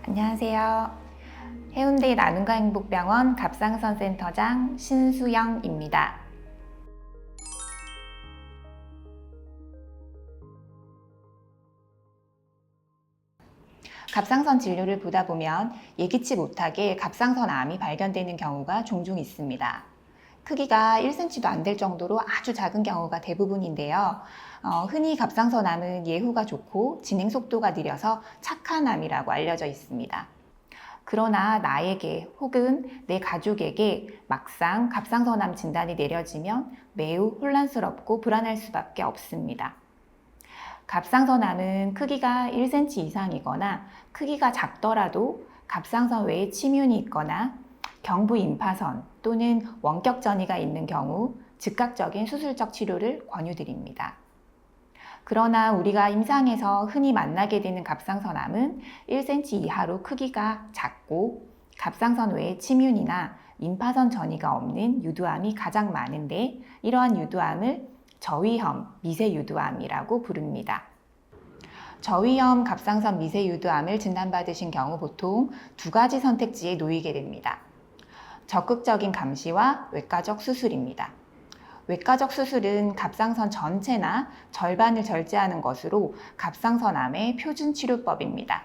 안녕하세요. 해운대 나눔과 행복병원 갑상선 센터장 신수영입니다. 갑상선 진료를 보다 보면 예기치 못하게 갑상선 암이 발견되는 경우가 종종 있습니다. 크기가 1cm도 안 될 정도로 아주 작은 경우가 대부분인데요. 흔히 갑상선 암은 예후가 좋고 진행 속도가 느려서 착한 암이라고 알려져 있습니다. 그러나 나에게 혹은 내 가족에게 막상 갑상선암 진단이 내려지면 매우 혼란스럽고 불안할 수밖에 없습니다. 갑상선암은 크기가 1cm 이상이거나 크기가 작더라도 갑상선 외에 침윤이 있거나 경부 임파선 또는 원격 전이가 있는 경우 즉각적인 수술적 치료를 권유드립니다. 그러나 우리가 임상에서 흔히 만나게 되는 갑상선암은 1cm 이하로 크기가 작고 갑상선 외에 침윤이나 임파선 전이가 없는 유두암이 가장 많은데, 이러한 유두암을 저위험 미세유두암이라고 부릅니다. 저위험 갑상선 미세유두암을 진단받으신 경우 보통 두 가지 선택지에 놓이게 됩니다. 적극적인 감시와 외과적 수술입니다. 외과적 수술은 갑상선 전체나 절반을 절제하는 것으로 갑상선암의 표준 치료법입니다.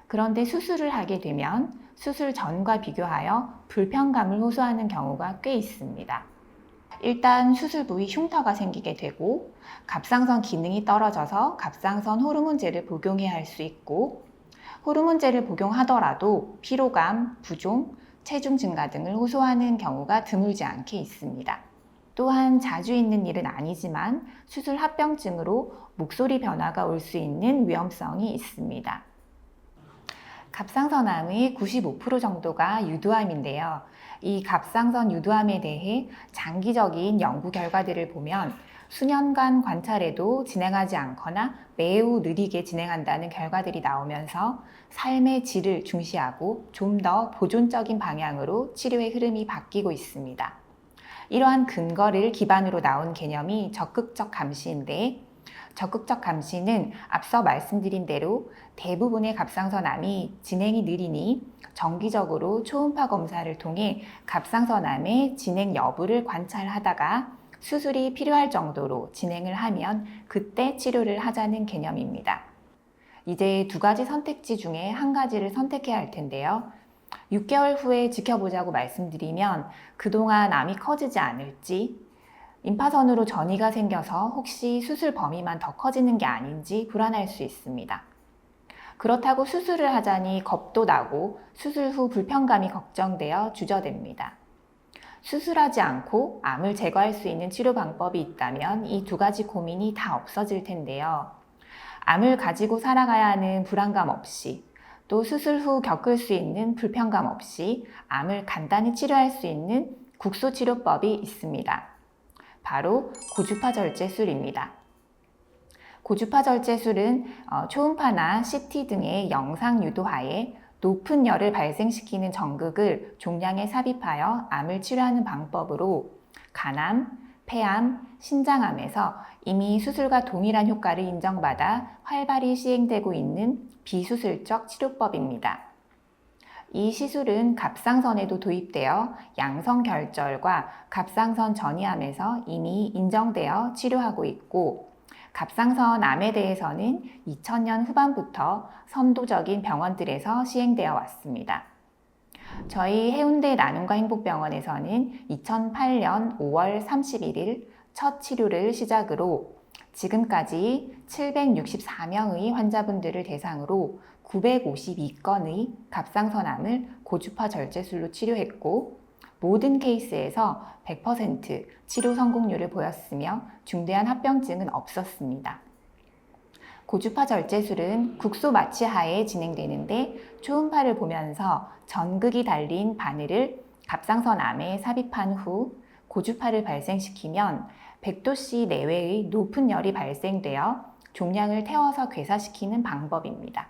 그런데 수술을 하게 되면 수술 전과 비교하여 불편감을 호소하는 경우가 꽤 있습니다. 일단 수술 부위 흉터가 생기게 되고 갑상선 기능이 떨어져서 갑상선 호르몬제를 복용해야 할 수 있고, 호르몬제를 복용하더라도 피로감, 부종, 체중 증가 등을 호소하는 경우가 드물지 않게 있습니다. 또한 자주 있는 일은 아니지만 수술 합병증으로 목소리 변화가 올 수 있는 위험성이 있습니다. 갑상선암의 95% 정도가 유두암인데요. 이 갑상선 유두암에 대해 장기적인 연구 결과들을 보면 수년간 관찰해도 진행하지 않거나 매우 느리게 진행한다는 결과들이 나오면서 삶의 질을 중시하고 좀 더 보존적인 방향으로 치료의 흐름이 바뀌고 있습니다. 이러한 근거를 기반으로 나온 개념이 적극적 감시인데, 적극적 감시는 앞서 말씀드린 대로 대부분의 갑상선암이 진행이 느리니 정기적으로 초음파 검사를 통해 갑상선암의 진행 여부를 관찰하다가 수술이 필요할 정도로 진행을 하면 그때 치료를 하자는 개념입니다. 이제 두 가지 선택지 중에 한 가지를 선택해야 할 텐데요. 6개월 후에 지켜보자고 말씀드리면 그동안 암이 커지지 않을지, 임파선으로 전이가 생겨서 혹시 수술 범위만 더 커지는 게 아닌지 불안할 수 있습니다. 그렇다고 수술을 하자니 겁도 나고 수술 후 불편감이 걱정되어 주저됩니다. 수술하지 않고 암을 제거할 수 있는 치료 방법이 있다면 이 두 가지 고민이 다 없어질 텐데요. 암을 가지고 살아가야 하는 불안감 없이, 또 수술 후 겪을 수 있는 불편감 없이 암을 간단히 치료할 수 있는 국소치료법이 있습니다. 바로 고주파 절제술입니다. 고주파 절제술은 초음파나 CT 등의 영상 유도하에 높은 열을 발생시키는 전극을 종양에 삽입하여 암을 치료하는 방법으로 간암, 폐암, 신장암에서 이미 수술과 동일한 효과를 인정받아 활발히 시행되고 있는 비수술적 치료법입니다. 이 시술은 갑상선에도 도입되어 양성결절과 갑상선 전이암에서 이미 인정되어 치료하고 있고, 갑상선 암에 대해서는 2000년 후반부터 선도적인 병원들에서 시행되어 왔습니다. 저희 해운대 나눔과 행복병원에서는 2008년 5월 31일 첫 치료를 시작으로 지금까지 764명의 환자분들을 대상으로 952건의 갑상선암을 고주파 절제술로 치료했고, 모든 케이스에서 100% 치료 성공률을 보였으며 중대한 합병증은 없었습니다. 고주파 절제술은 국소 마취 하에 진행되는데, 초음파를 보면서 전극이 달린 바늘을 갑상선암에 삽입한 후 고주파를 발생시키면 100도씨 내외의 높은 열이 발생되어 종양을 태워서 괴사시키는 방법입니다.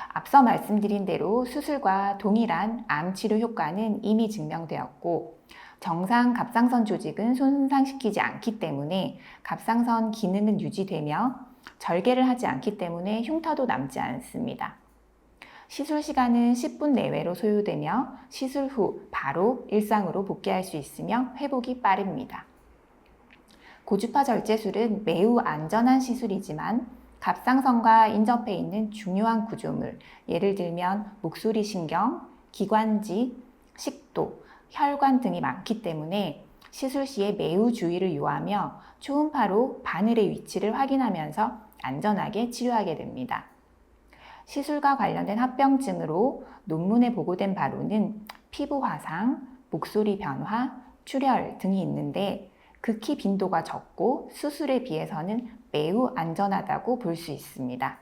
앞서 말씀드린 대로 수술과 동일한 암 치료 효과는 이미 증명되었고, 정상 갑상선 조직은 손상시키지 않기 때문에 갑상선 기능은 유지되며 절개를 하지 않기 때문에 흉터도 남지 않습니다. 시술 시간은 10분 내외로 소요되며 시술 후 바로 일상으로 복귀할 수 있으며 회복이 빠릅니다. 고주파 절제술은 매우 안전한 시술이지만 갑상선과 인접해 있는 중요한 구조물, 예를 들면 목소리 신경, 기관지, 식도, 혈관 등이 많기 때문에 시술 시에 매우 주의를 요하며 초음파로 바늘의 위치를 확인하면서 안전하게 치료하게 됩니다. 시술과 관련된 합병증으로 논문에 보고된 바로는 피부 화상, 목소리 변화, 출혈 등이 있는데 극히 빈도가 적고 수술에 비해서는 매우 안전하다고 볼 수 있습니다.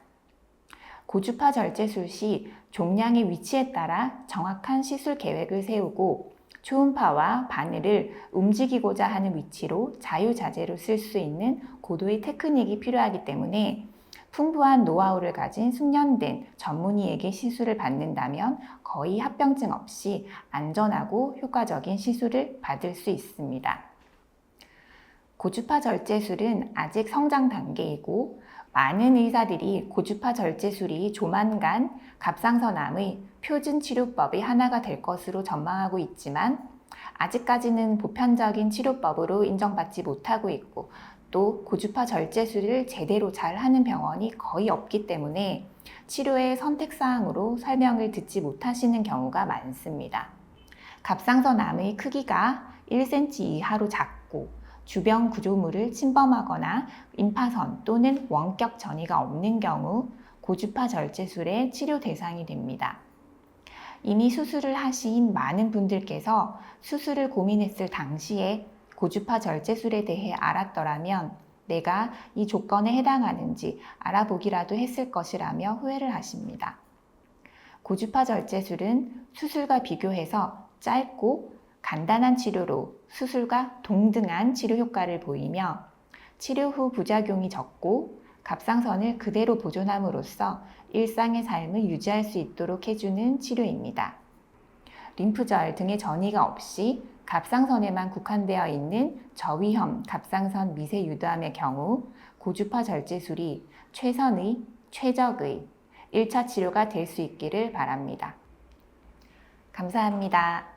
고주파 절제술 시 종양의 위치에 따라 정확한 시술 계획을 세우고 초음파와 바늘을 움직이고자 하는 위치로 자유자재로 쓸 수 있는 고도의 테크닉이 필요하기 때문에 풍부한 노하우를 가진 숙련된 전문의에게 시술을 받는다면 거의 합병증 없이 안전하고 효과적인 시술을 받을 수 있습니다. 고주파 절제술은 아직 성장 단계이고 많은 의사들이 고주파 절제술이 조만간 갑상선암의 표준 치료법의 하나가 될 것으로 전망하고 있지만 아직까지는 보편적인 치료법으로 인정받지 못하고 있고 또 고주파 절제술을 제대로 잘 하는 병원이 거의 없기 때문에 치료의 선택사항으로 설명을 듣지 못하시는 경우가 많습니다. 갑상선암의 크기가 1cm 이하로 작고 주변 구조물을 침범하거나 임파선 또는 원격 전이가 없는 경우 고주파 절제술의 치료 대상이 됩니다. 이미 수술을 하신 많은 분들께서 수술을 고민했을 당시에 고주파 절제술에 대해 알았더라면 내가 이 조건에 해당하는지 알아보기라도 했을 것이라며 후회를 하십니다. 고주파 절제술은 수술과 비교해서 짧고 간단한 치료로 수술과 동등한 치료 효과를 보이며 치료 후 부작용이 적고 갑상선을 그대로 보존함으로써 일상의 삶을 유지할 수 있도록 해주는 치료입니다. 림프절 등의 전이가 없이 갑상선에만 국한되어 있는 저위험 갑상선 미세 유도암의 경우 고주파 절제술이 최선의, 최적의 1차 치료가 될 수 있기를 바랍니다. 감사합니다.